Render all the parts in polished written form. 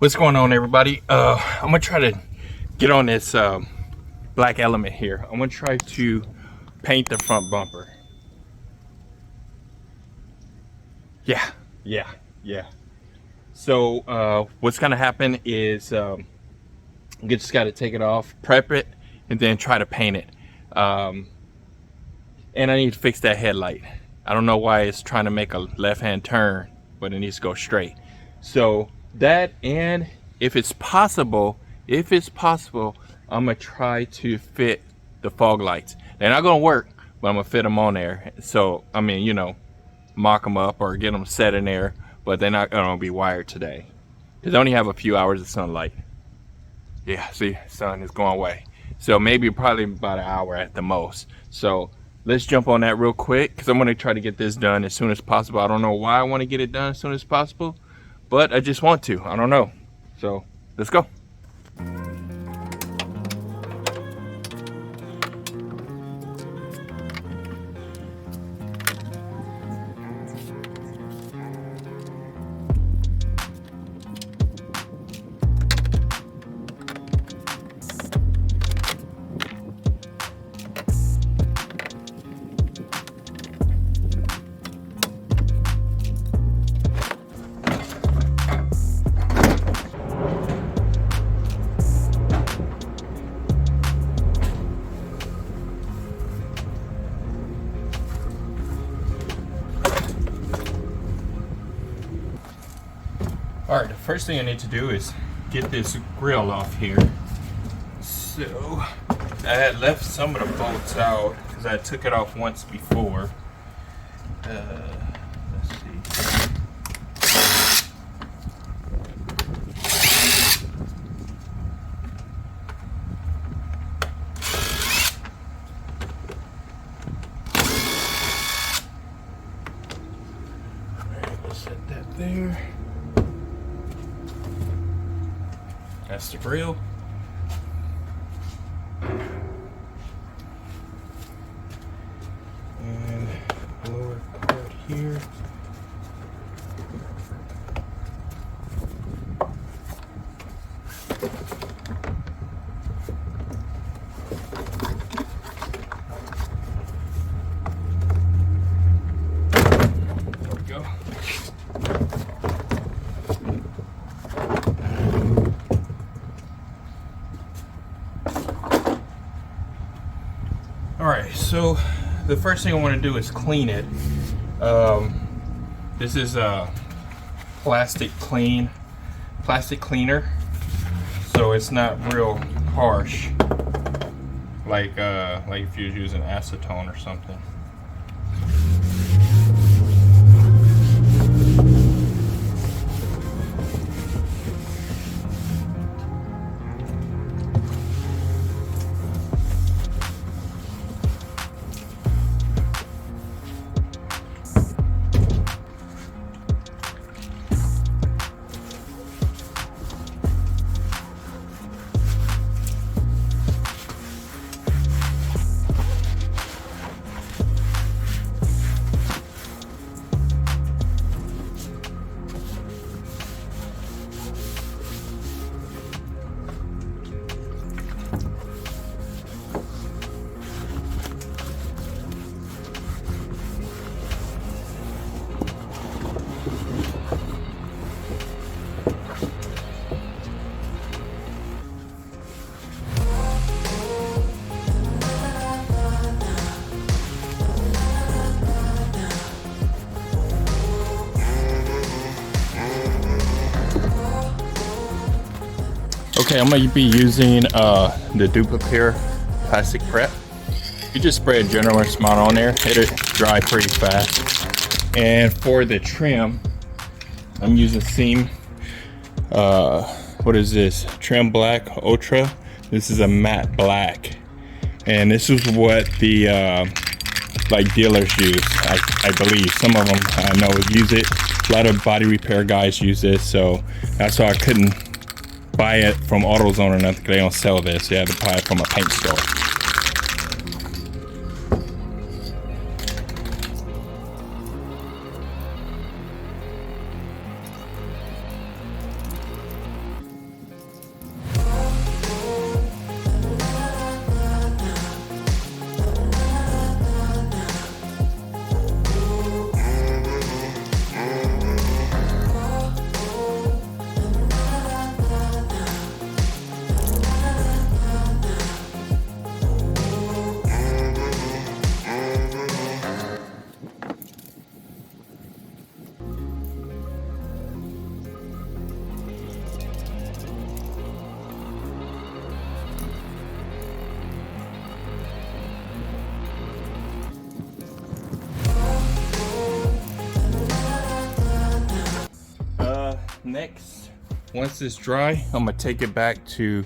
What's going on, everybody? I'm gonna try to get on this black element here. I'm gonna try to paint the front bumper. Yeah. So what's gonna happen is you just got to take it off, prep it, and then try to paint it. And I need to fix that headlight. I don't know why it's trying to make a left-hand turn, but it needs to go straight. So that, and if it's possible, I'm gonna try to fit the fog lights. They're not gonna work, but I'm gonna fit them on there. So I mean, you know, mock them up or get them set in there, but they're not gonna be wired today because I only have a few hours of sunlight. Yeah, see, sun is going away. So maybe probably about an hour at the most. So let's jump on that real quick because I'm gonna try to get this done as soon as possible. I don't know why I want to get it done as soon as possible, but I just want to. I don't know. So let's go. All right, the first thing I need to do is get this grill off here. So I had left some of the bolts out because I took it off once before. Let's see. All right, let's set that there. That's the grill. And lower part here. There we go. Alright, so the first thing I want to do is clean it. This is a plastic cleaner, so it's not real harsh like if you're using acetone or something. Okay, I'm going to be using the Dupli-Color plastic prep. You just spray a generous amount on there. It'll dry pretty fast. And for the trim, I'm using Seam. What is this? Trim Black Ultra. This is a matte black. And this is what the like dealers use. I believe some of them I know use it. A lot of body repair guys use this, so that's why I couldn't buy it from AutoZone or nothing. They don't sell this. You have to buy it from a paint store. next, once it's dry, I'm gonna take it back to,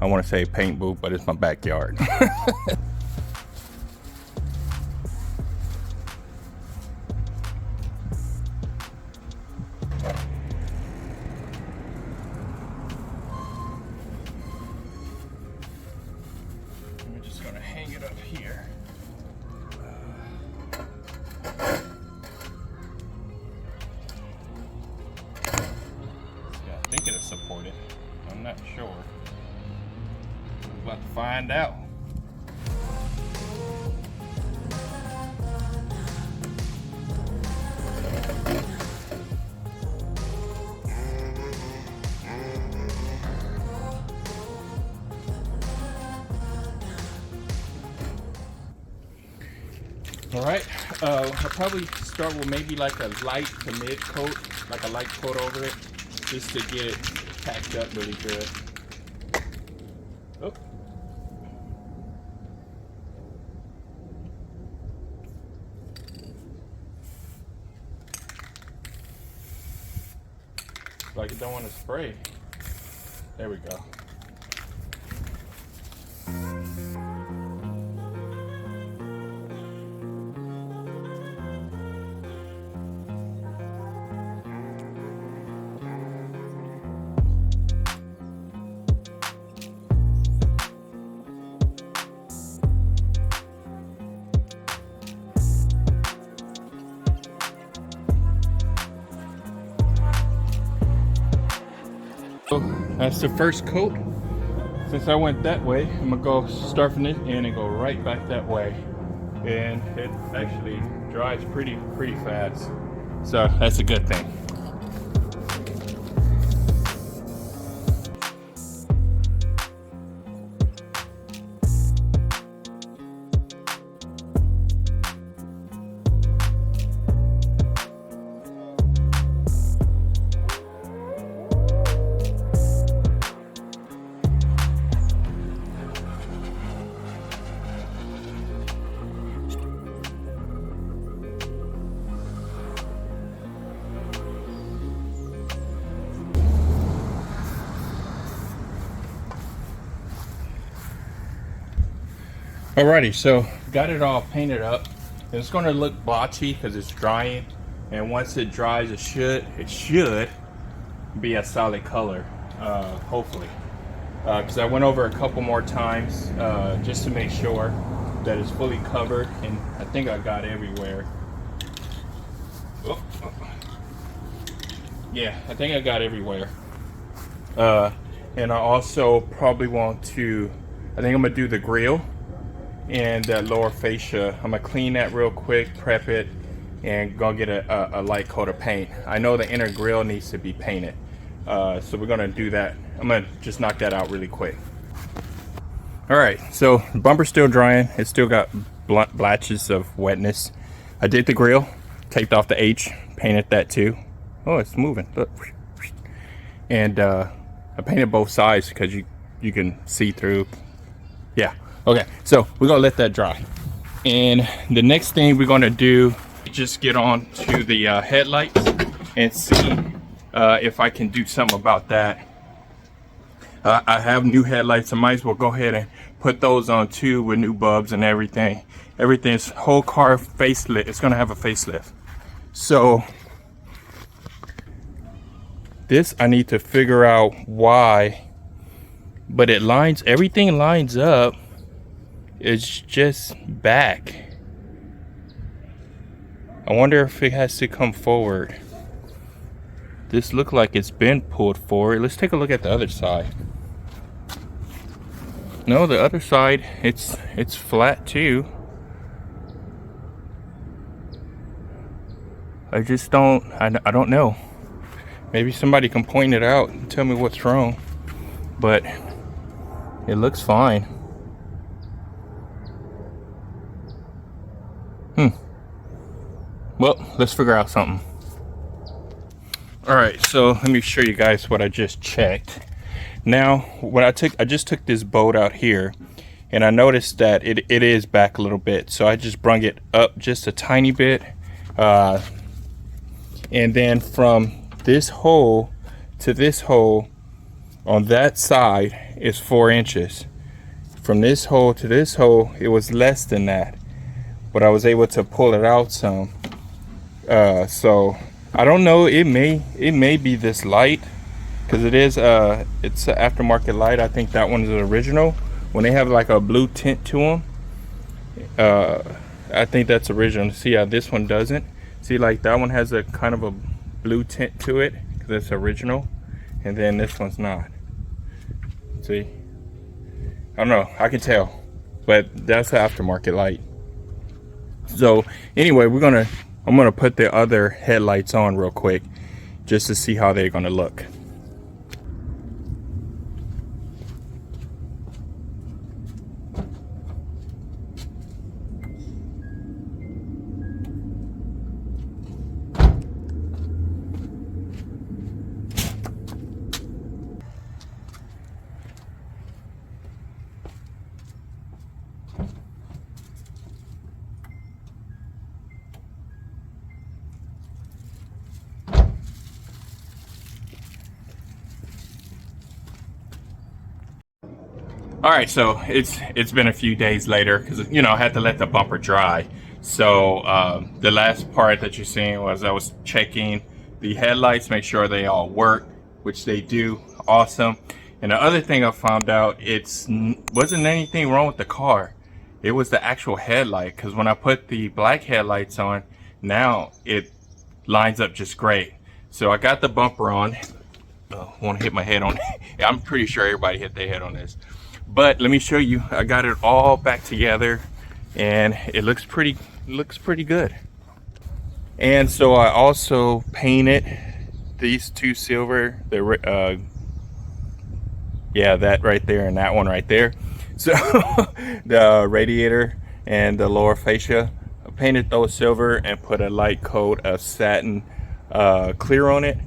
I want to say paint booth, but it's my backyard. I'm just gonna hang it up here. I think it'll support it. I'm not sure. We're about to find out. All right, I'll probably start with maybe like a light to mid coat, like a light coat over it, just to get it packed up really good. Oh. Like it don't want to spray. There we go. So that's the first coat. Since I went that way, I'm gonna go start from this end and go right back that way. And it actually dries pretty fast. So that's a good thing. Alrighty, so got it all painted up. It's going to look blotchy because it's drying, and once it dries, it should be a solid color, hopefully. Because I went over a couple more times just to make sure that it's fully covered, and I think I got everywhere. Oh. Yeah, I think I got everywhere. And I also probably want to, I think I'm gonna do the grill and that lower fascia. I'm gonna clean that real quick, prep it, and go get a light coat of paint. I know the inner grill needs to be painted, so we're gonna do that. I'm gonna just knock that out really quick. All right, so the bumper's still drying. It's still got blotches of wetness. I did the grill, taped off the H, painted that too. Oh, it's moving, look. And I painted both sides because you can see through. Yeah. Okay, so we're gonna let that dry. And the next thing we're gonna do, just get on to the headlights and see if I can do something about that. I have new headlights. I might as well go ahead and put those on too with new bulbs and everything. Everything's whole car facelift. It's gonna have a facelift. So this I need to figure out why, but it lines, everything lines up. It's just back. I wonder if it has to come forward. This looks like it's been pulled forward. Let's take a look at the other side. No, the other side, it's flat too. I just don't, I don't know. Maybe somebody can point it out and tell me what's wrong, but it looks fine. Well, let's figure out something. All right, so let me show you guys what I just checked. Now, what I just took this bolt out here, and I noticed that it is back a little bit. So I just brung it up just a tiny bit, and then from this hole to this hole on that side is 4 inches. From this hole to this hole, it was less than that, but I was able to pull it out some. So I don't know, it may be this light, because it's an aftermarket light. I think that one is the original. When they have like a blue tint to them, I think that's original. See how this one doesn't? See, like that one has a kind of a blue tint to it because it's original, and then this one's not. See, I don't know, I can tell, but that's the aftermarket light. So anyway, I'm gonna put the other headlights on real quick just to see how they're gonna look. All right, so it's been a few days later because, you know, I had to let the bumper dry. So the last part that you're seeing was I was checking the headlights, make sure they all work, which they do. Awesome. And the other thing I found out, wasn't anything wrong with the car. It was the actual headlight, because when I put the black headlights on, now it lines up just great. So I got the bumper on. I want to hit my head on it. I'm pretty sure everybody hit their head on this. But let me show you, I got it all back together and it looks pretty good. And so I also painted these two silver, yeah, that right there and that one right there. So the radiator and the lower fascia, I painted those silver and put a light coat of satin clear on it.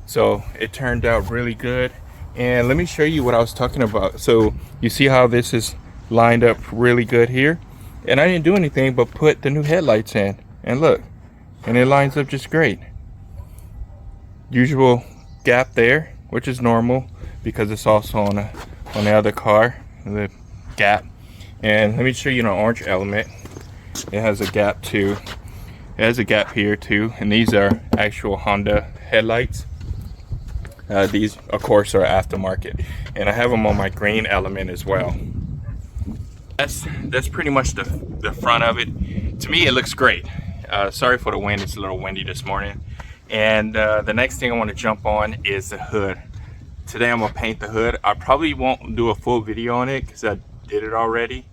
So it turned out really good. And let me show you what I was talking about. So you see how this is lined up really good here, and I didn't do anything but put the new headlights in, and look, and it lines up just great. Usual gap there, which is normal because it's also on the other car, the gap. And let me show you an orange element. It has a gap too. It has a gap here too, and these are actual Honda headlights. These of course are aftermarket, and I have them on my green element as well. That's pretty much the front of it. To me it looks great. Sorry for the wind, it's a little windy this morning. And the next thing I want to jump on is the hood. Today I'm gonna paint the hood. I probably won't do a full video on it because I did it already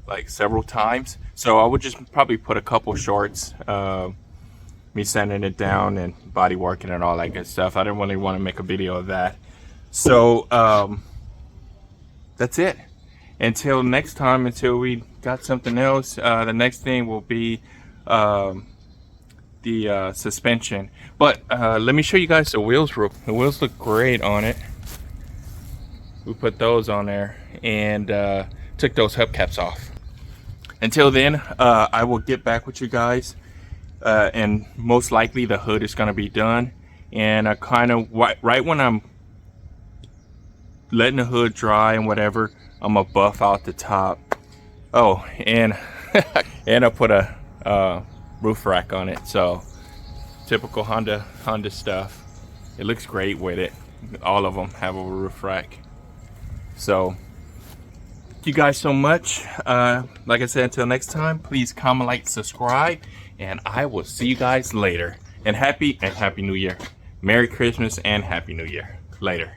like several times, so I would just probably put a couple shorts, me sanding it down and body working and all that good stuff. I didn't really want to make a video of that. So that's it. Until next time, until we got something else, the next thing will be the suspension. But let me show you guys the wheels. The wheels look great on it. We put those on there and took those hubcaps off. Until then, I will get back with you guys. And most likely the hood is going to be done, and I kind of right when I'm letting the hood dry and whatever, I'm gonna buff out the top. Oh, and and I put a roof rack on it. So typical Honda stuff. It looks great with it. All of them have a roof rack. So thank you guys so much. Like I said, until next time, please comment, like, subscribe, and I will see you guys later. And happy New Year. Merry Christmas and Happy New Year. Later.